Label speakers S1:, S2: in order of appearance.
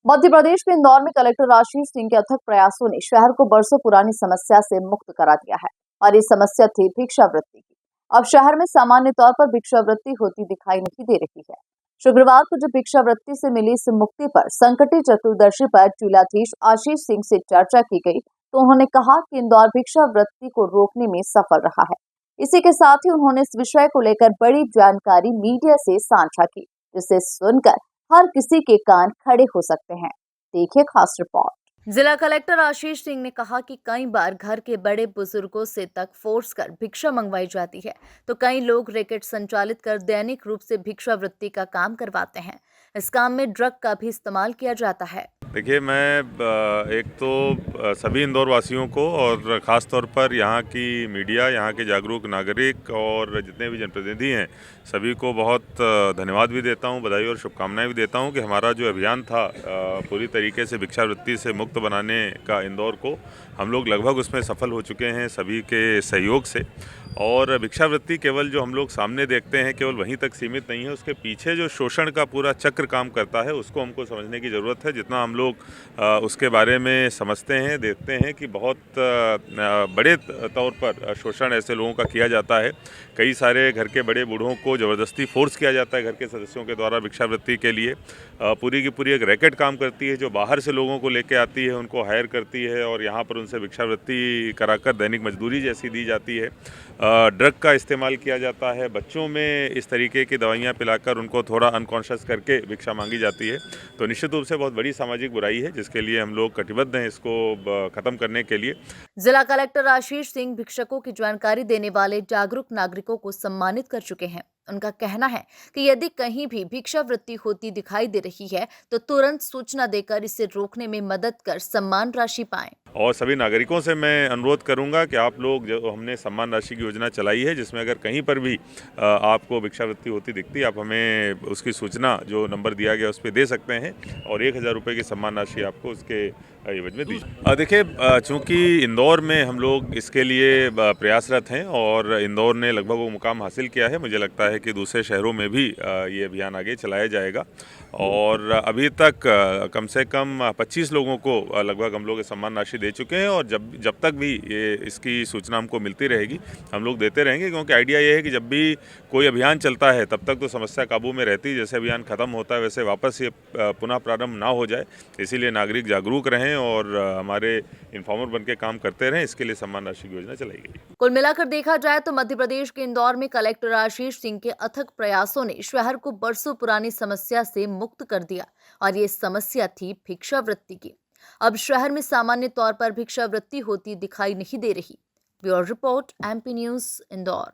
S1: मध्य प्रदेश के इंदौर में कलेक्टर आशीष सिंह के अथक प्रयासों ने शहर को बरसों पुरानी समस्या से मुक्त करा दिया है। और ये समस्या थी भिक्षावृत्ति की। अब शहर में सामान्य तौर पर भिक्षावृत्ति होती दिखाई नहीं दे रही है। शुक्रवार को जब भिक्षावृत्ति से मिली इस मुक्ति पर संकटी चतुर्दशी पर जिलाधीश आशीष सिंह से चर्चा की गई, तो उन्होंने कहा कि इंदौर भिक्षावृत्ति को रोकने में सफल रहा है। इसी के साथ ही उन्होंने इस विषय को लेकर बड़ी जानकारी मीडिया से साझा की, जिसे सुनकर हर किसी के कान खड़े हो सकते हैं। देखिए खास रिपोर्ट।
S2: जिला कलेक्टर आशीष सिंह ने कहा कि कई बार घर के बड़े बुजुर्गों से तक फोर्स कर भिक्षा मंगवाई जाती है, तो कई लोग रैकेट संचालित कर दैनिक रूप से भिक्षावृत्ति का काम करवाते हैं। इस काम में ड्रग का भी इस्तेमाल किया जाता है।
S3: देखिए, मैं एक तो सभी इंदौर वासियों को और ख़ास तौर पर यहाँ की मीडिया, यहाँ के जागरूक नागरिक और जितने भी जनप्रतिनिधि हैं, सभी को बहुत धन्यवाद भी देता हूँ, बधाई और शुभकामनाएं भी देता हूँ कि हमारा जो अभियान था पूरी तरीके से भिक्षावृत्ति से मुक्त बनाने का इंदौर को, हम लोग लगभग उसमें सफल हो चुके हैं सभी के सहयोग से। और भिक्षावृत्ति केवल जो हम लोग सामने देखते हैं केवल वहीं तक सीमित नहीं है, उसके पीछे जो शोषण का पूरा चक्र काम करता है उसको हमको समझने की ज़रूरत है। जितना हम लोग उसके बारे में समझते हैं, देखते हैं कि बहुत बड़े तौर पर शोषण ऐसे लोगों का किया जाता है। कई सारे घर के बड़े बूढ़ों को ज़बरदस्ती फोर्स किया जाता है घर के सदस्यों के द्वारा भिक्षावृत्ति के लिए। पूरी की पूरी एक रैकेट काम करती है जो बाहर से लोगों को लेके आती है, उनको हायर करती है और यहाँ पर उनसे भिक्षावृत्ति कराकर दैनिक मजदूरी जैसी दी जाती है। ड्रग का इस्तेमाल किया जाता है, बच्चों में इस तरीके की दवाइयाँ पिलाकर उनको थोड़ा अनकॉन्शियस करके भिक्षा मांगी जाती है। तो निश्चित रूप से बहुत बड़ी सामाजिक बुराई है जिसके लिए हम लोग कटिबद्ध हैं इसको खत्म करने के लिए।
S2: जिला कलेक्टर आशीष सिंह भिक्षकों की जानकारी देने वाले जागरूक नागरिकों को सम्मानित कर चुके हैं। उनका कहना है कि यदि कहीं भी भिक्षावृत्ति होती दिखाई दे रही है तो तुरंत सूचना देकर इसे रोकने में मदद कर सम्मान राशि पाएं।
S3: और सभी नागरिकों से मैं अनुरोध करूंगा कि आप लोग, जो हमने सम्मान राशि की योजना चलाई है जिसमें अगर कहीं पर भी आपको भिक्षावृत्ति होती दिखती है, आप हमें उसकी सूचना जो नंबर दिया गया उस पर दे सकते हैं और 1000 रुपये की सम्मान राशि आपको उसके एवज में दीजिए। देखिए, चूँकि इंदौर में हम लोग इसके लिए प्रयासरत हैं और इंदौर ने लगभग वो मुकाम हासिल किया है, मुझे लगता है कि दूसरे शहरों में भी ये अभियान आगे चलाया जाएगा। और अभी तक कम से कम 25 लोगों को लगभग हम लोग सम्मान राशि दे चुके हैं और जब तक भी ये इसकी सूचना हमको मिलती रहेगी हम लोग देते रहेंगे, क्योंकि आइडिया ये है कि जब भी कोई अभियान चलता है तब तक तो समस्या काबू में रहती है, जैसे अभियान खत्म होता है वैसे वापस ये पुनः प्रारंभ ना हो जाए। इसीलिए नागरिक जागरूक रहें और हमारे इन्फॉर्मर बन के काम करते रहें, इसके लिए सम्मान राशि की योजना चलाई गई।
S2: कुल मिलाकर देखा जाए तो मध्य प्रदेश के इंदौर में कलेक्टर आशीष सिंह के अथक प्रयासों ने शहर को बरसों पुरानी समस्या से मुक्त कर दिया और ये समस्या थी भिक्षावृत्ति की। अब शहर में सामान्य तौर पर भिक्षावृत्ति होती दिखाई नहीं दे रही। Bureau report, MP news, Indore.